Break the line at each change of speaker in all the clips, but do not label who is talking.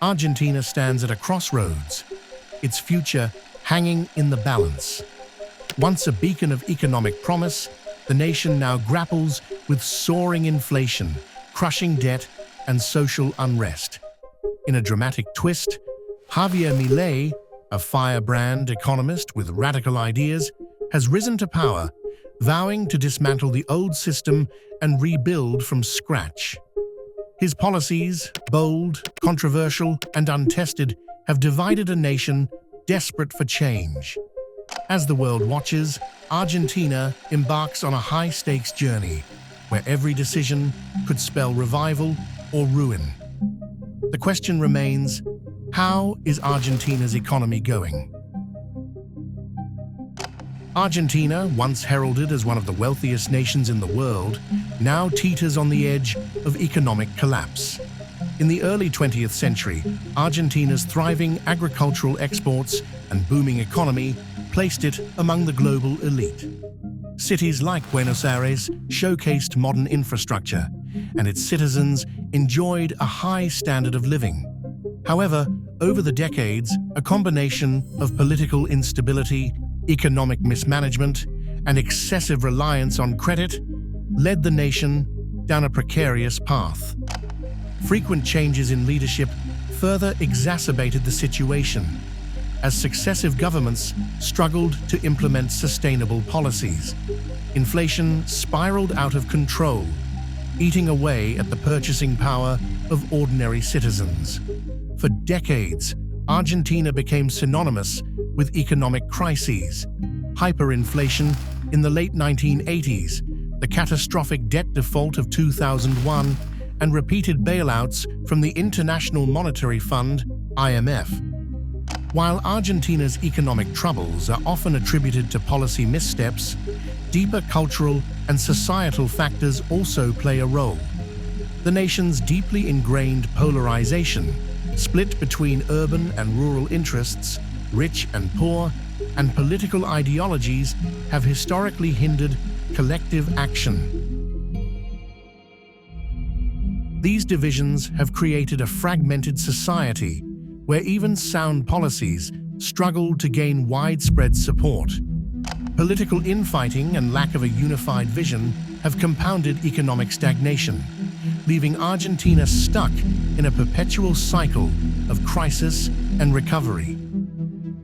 Argentina stands at a crossroads, its future hanging in the balance. Once a beacon of economic promise, the nation now grapples with soaring inflation, crushing debt, and social unrest. In a dramatic twist, Javier Milei, a firebrand economist with radical ideas, has risen to power, vowing to dismantle the old system and rebuild from scratch. His policies, bold, controversial, and untested, have divided a nation desperate for change. As the world watches, Argentina embarks on a high-stakes journey where every decision could spell revival or ruin. The question remains, how is Argentina's economy going? Argentina, once heralded as one of the wealthiest nations in the world, now teeters on the edge of economic collapse. In the early 20th century, Argentina's thriving agricultural exports and booming economy placed it among the global elite. Cities like Buenos Aires showcased modern infrastructure, and its citizens enjoyed a high standard of living. However, over the decades, a combination of political instability, economic mismanagement, and excessive reliance on credit led the nation down a precarious path. Frequent changes in leadership further exacerbated the situation, as successive governments struggled to implement sustainable policies. Inflation spiraled out of control, eating away at the purchasing power of ordinary citizens. For decades, Argentina became synonymous with economic crises. Hyperinflation in the late 1980s, the catastrophic debt default of 2001, and repeated bailouts from the International Monetary Fund, IMF. While Argentina's economic troubles are often attributed to policy missteps, deeper cultural and societal factors also play a role. The nation's deeply ingrained polarization, split between urban and rural interests, rich and poor, and political ideologies have historically hindered collective action. These divisions have created a fragmented society where even sound policies struggle to gain widespread support. Political infighting and lack of a unified vision have compounded economic stagnation, leaving Argentina stuck in a perpetual cycle of crisis and recovery.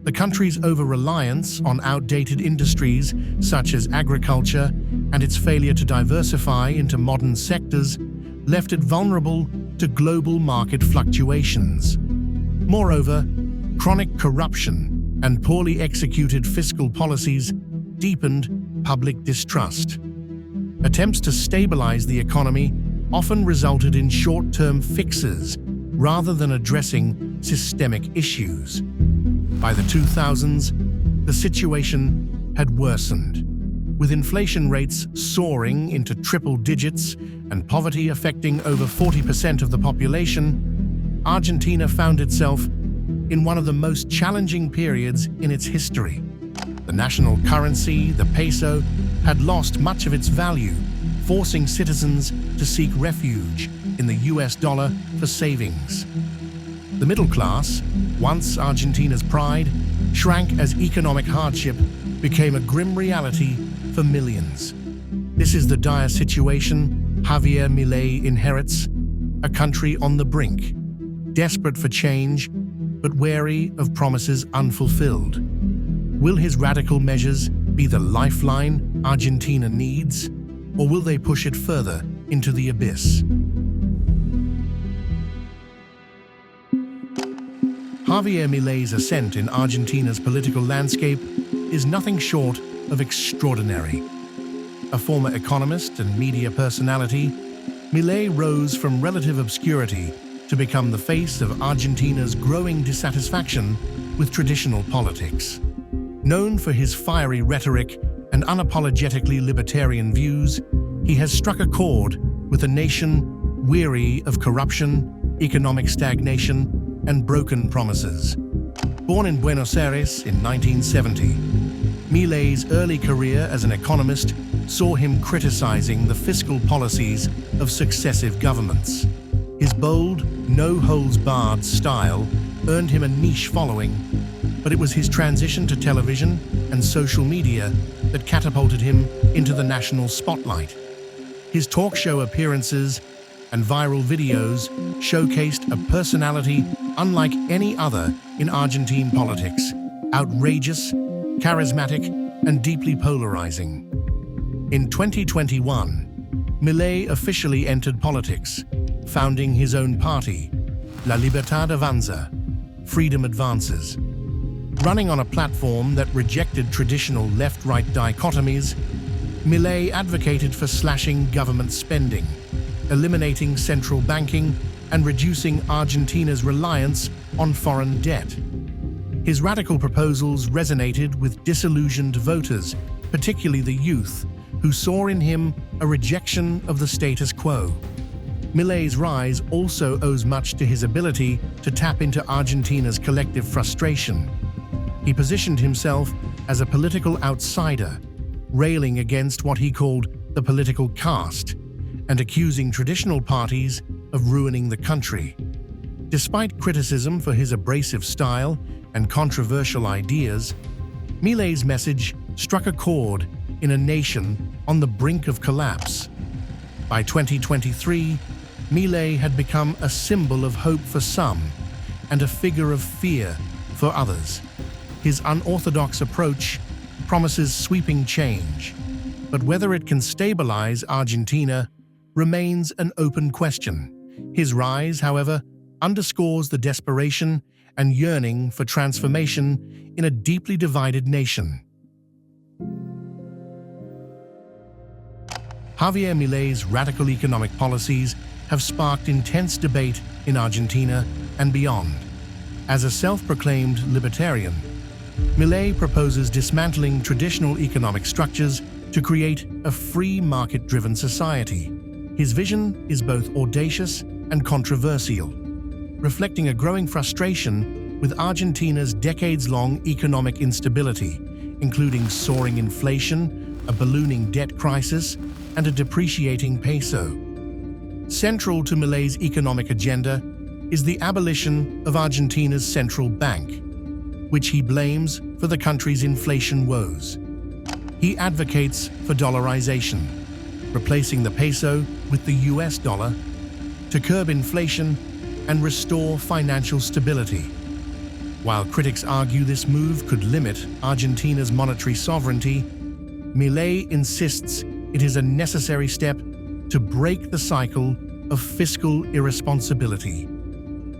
The country's over-reliance on outdated industries such as agriculture and its failure to diversify into modern sectors left it vulnerable to global market fluctuations. Moreover, chronic corruption and poorly executed fiscal policies deepened public distrust. Attempts to stabilize the economy often resulted in short-term fixes rather than addressing systemic issues. By the 2000s, the situation had worsened, with inflation rates soaring into triple digits and poverty affecting over 40% of the population. Argentina found itself in one of the most challenging periods in its history. The national currency, the peso, had lost much of its value, forcing citizens to seek refuge in the US dollar for savings. The middle class, once Argentina's pride, shrank as economic hardship became a grim reality for millions. This is the dire situation Javier Milei inherits, a country on the brink, desperate for change, but wary of promises unfulfilled. Will his radical measures be the lifeline Argentina needs, or will they push it further into the abyss? Javier Milei's ascent in Argentina's political landscape is nothing short of extraordinary. A former economist and media personality, Milei rose from relative obscurity to become the face of Argentina's growing dissatisfaction with traditional politics. Known for his fiery rhetoric and unapologetically libertarian views, he has struck a chord with a nation weary of corruption, economic stagnation, and broken promises. Born in Buenos Aires in 1970, Milei's early career as an economist saw him criticizing the fiscal policies of successive governments. His bold, no-holds-barred style earned him a niche following, but it was his transition to television and social media that catapulted him into the national spotlight. His talk show appearances and viral videos showcased a personality unlike any other in Argentine politics, outrageous, charismatic, and deeply polarizing. In 2021, Milei officially entered politics, founding his own party, La Libertad Avanza, Freedom Advances. Running on a platform that rejected traditional left-right dichotomies, Milei advocated for slashing government spending, eliminating central banking, and reducing Argentina's reliance on foreign debt. His radical proposals resonated with disillusioned voters, particularly the youth, who saw in him a rejection of the status quo. Milei's rise also owes much to his ability to tap into Argentina's collective frustration. He positioned himself as a political outsider, railing against what he called the political caste and accusing traditional parties of ruining the country. Despite criticism for his abrasive style and controversial ideas, Milei's message struck a chord in a nation on the brink of collapse. By 2023, Milei had become a symbol of hope for some and a figure of fear for others. His unorthodox approach promises sweeping change, but whether it can stabilize Argentina remains an open question. His rise, however, underscores the desperation and yearning for transformation in a deeply divided nation. Javier Milei's radical economic policies have sparked intense debate in Argentina and beyond. As a self-proclaimed libertarian, Milei proposes dismantling traditional economic structures to create a free market-driven society. His vision is both audacious and controversial, reflecting a growing frustration with Argentina's decades-long economic instability, including soaring inflation, a ballooning debt crisis, and a depreciating peso. Central to Milei's economic agenda is the abolition of Argentina's central bank, which he blames for the country's inflation woes. He advocates for dollarization, replacing the peso with the US dollar, to curb inflation and restore financial stability. While critics argue this move could limit Argentina's monetary sovereignty, Milei insists it is a necessary step to break the cycle of fiscal irresponsibility.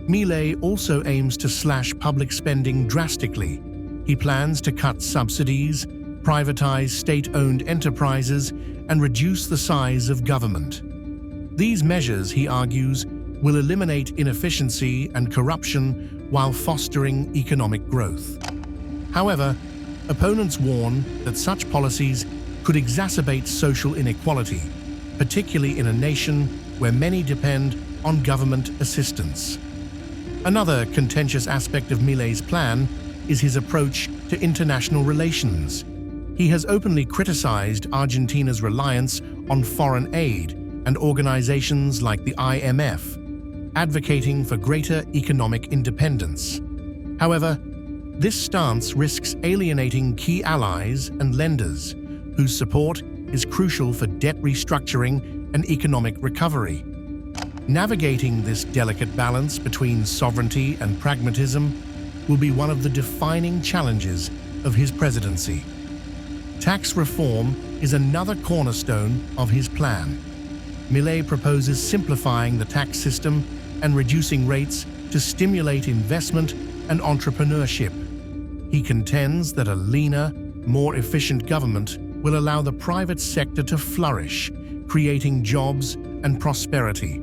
Milei also aims to slash public spending drastically. He plans to cut subsidies, privatize state-owned enterprises, and reduce the size of government. These measures, he argues, will eliminate inefficiency and corruption while fostering economic growth. However, opponents warn that such policies could exacerbate social inequality, particularly in a nation where many depend on government assistance. Another contentious aspect of Milei's plan is his approach to international relations. He has openly criticized Argentina's reliance on foreign aid and organizations like the IMF, advocating for greater economic independence. However, this stance risks alienating key allies and lenders, whose support is crucial for debt restructuring and economic recovery. Navigating this delicate balance between sovereignty and pragmatism will be one of the defining challenges of his presidency. Tax reform is another cornerstone of his plan. Milei proposes simplifying the tax system and reducing rates to stimulate investment and entrepreneurship. He contends that a leaner, more efficient government will allow the private sector to flourish, creating jobs and prosperity.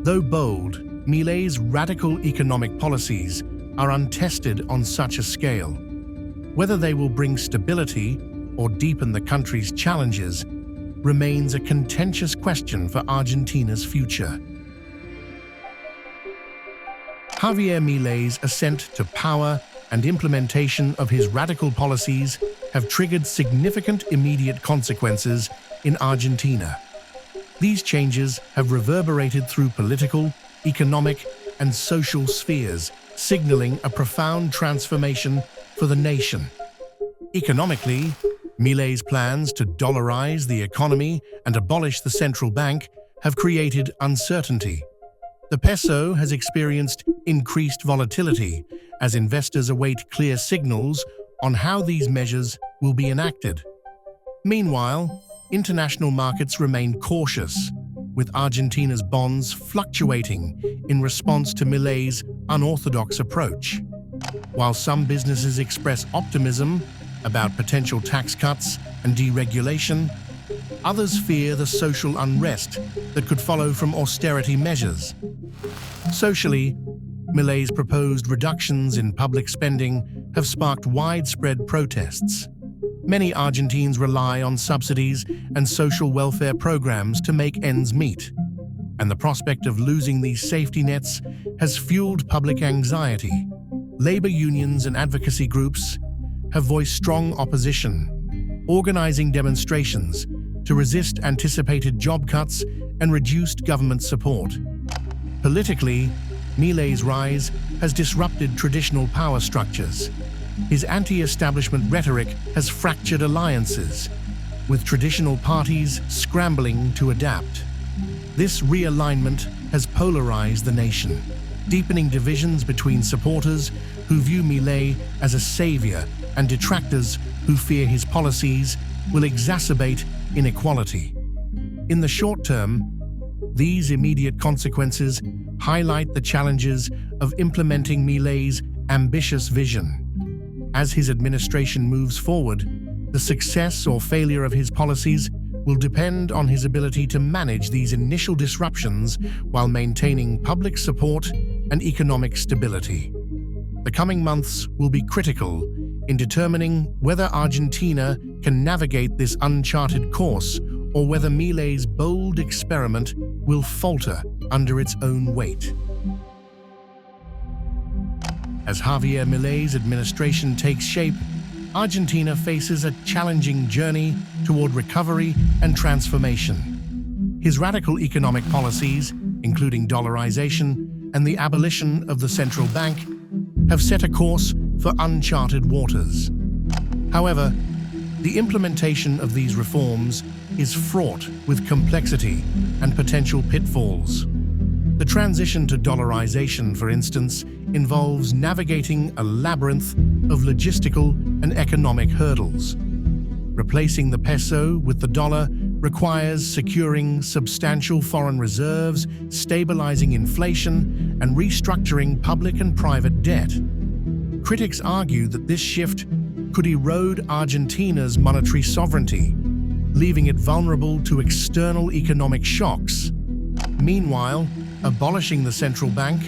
Though bold, Milei's radical economic policies are untested on such a scale. Whether they will bring stability or deepen the country's challenges remains a contentious question for Argentina's future. Javier Milei's ascent to power and implementation of his radical policies have triggered significant immediate consequences in Argentina. These changes have reverberated through political, economic, and social spheres, signaling a profound transformation for the nation. Economically, Milei's plans to dollarize the economy and abolish the central bank have created uncertainty. The peso has experienced increased volatility as investors await clear signals on how these measures will be enacted. Meanwhile, international markets remain cautious, with Argentina's bonds fluctuating in response to Milei's unorthodox approach. While some businesses express optimism about potential tax cuts and deregulation, others fear the social unrest that could follow from austerity measures. Socially, Milei's proposed reductions in public spending have sparked widespread protests. Many Argentines rely on subsidies and social welfare programs to make ends meet, and the prospect of losing these safety nets has fueled public anxiety. Labor unions and advocacy groups have voiced strong opposition, organizing demonstrations to resist anticipated job cuts and reduced government support. Politically, Milei's rise has disrupted traditional power structures. His anti-establishment rhetoric has fractured alliances, with traditional parties scrambling to adapt. This realignment has polarized the nation, deepening divisions between supporters who view Milei as a savior and detractors who fear his policies will exacerbate inequality. In the short term, these immediate consequences highlight the challenges of implementing Milei's ambitious vision. As his administration moves forward, the success or failure of his policies will depend on his ability to manage these initial disruptions while maintaining public support and economic stability. The coming months will be critical in determining whether Argentina can navigate this uncharted course or whether Milei's bold experiment will falter under its own weight. As Javier Milei's administration takes shape, Argentina faces a challenging journey toward recovery and transformation. His radical economic policies, including dollarization and the abolition of the central bank, have set a course for uncharted waters. However, the implementation of these reforms is fraught with complexity and potential pitfalls. The transition to dollarization, for instance, involves navigating a labyrinth of logistical and economic hurdles. Replacing the peso with the dollar requires securing substantial foreign reserves, stabilizing inflation, and restructuring public and private debt. Critics argue that this shift could erode Argentina's monetary sovereignty, leaving it vulnerable to external economic shocks. Meanwhile, abolishing the central bank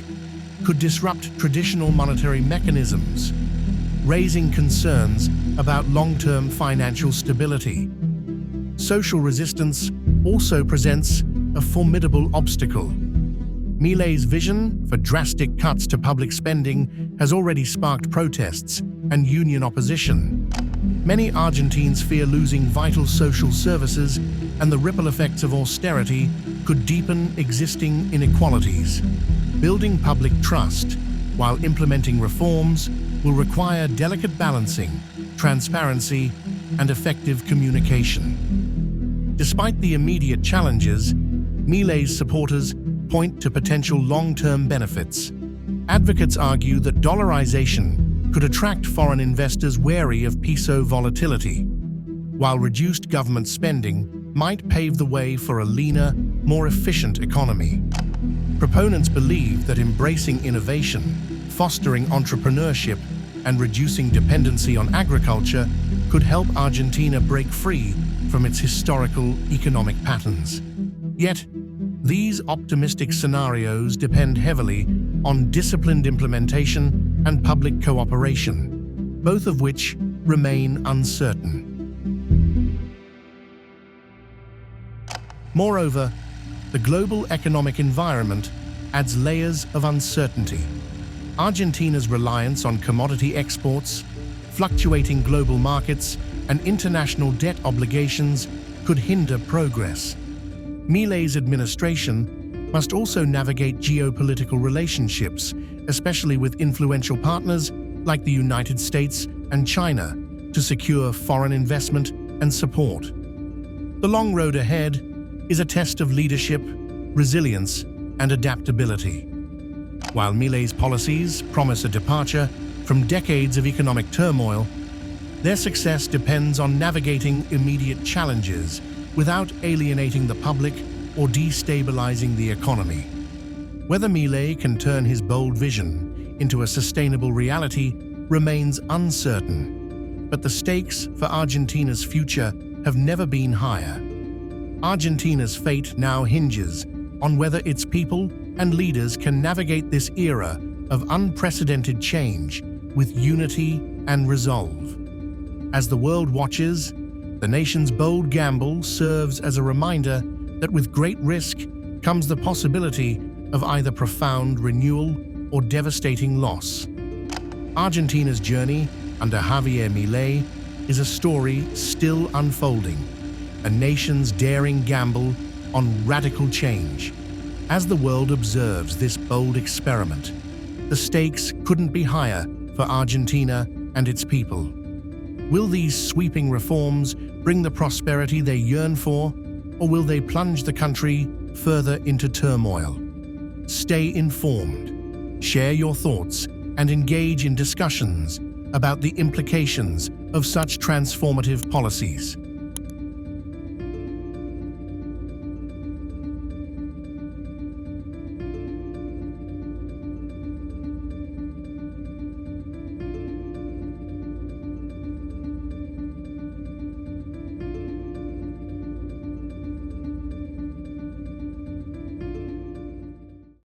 could disrupt traditional monetary mechanisms, raising concerns about long-term financial stability. Social resistance also presents a formidable obstacle. Milei's vision for drastic cuts to public spending has already sparked protests and union opposition. Many Argentines fear losing vital social services, and the ripple effects of austerity could deepen existing inequalities. Building public trust while implementing reforms will require delicate balancing, transparency, and effective communication. Despite the immediate challenges, Milei's supporters point to potential long-term benefits. Advocates argue that dollarization could attract foreign investors wary of peso volatility, while reduced government spending might pave the way for a leaner, more efficient economy. Proponents believe that embracing innovation, fostering entrepreneurship, and reducing dependency on agriculture could help Argentina break free from its historical economic patterns. Yet, these optimistic scenarios depend heavily on disciplined implementation and public cooperation, both of which remain uncertain. Moreover, the global economic environment adds layers of uncertainty. Argentina's reliance on commodity exports, fluctuating global markets, and international debt obligations could hinder progress. Milei's administration must also navigate geopolitical relationships, especially with influential partners like the United States and China, to secure foreign investment and support. The long road ahead is a test of leadership, resilience, and adaptability. While Milei's policies promise a departure from decades of economic turmoil, their success depends on navigating immediate challenges without alienating the public or destabilizing the economy. Whether Milei can turn his bold vision into a sustainable reality remains uncertain, but the stakes for Argentina's future have never been higher. Argentina's fate now hinges on whether its people and leaders can navigate this era of unprecedented change with unity and resolve. As the world watches, the nation's bold gamble serves as a reminder that with great risk comes the possibility of either profound renewal or devastating loss. Argentina's journey under Javier Milei is a story still unfolding, a nation's daring gamble on radical change. As the world observes this bold experiment, the stakes couldn't be higher for Argentina and its people. Will these sweeping reforms bring the prosperity they yearn for, or will they plunge the country further into turmoil? Stay informed, share your thoughts, and engage in discussions about the implications of such transformative policies.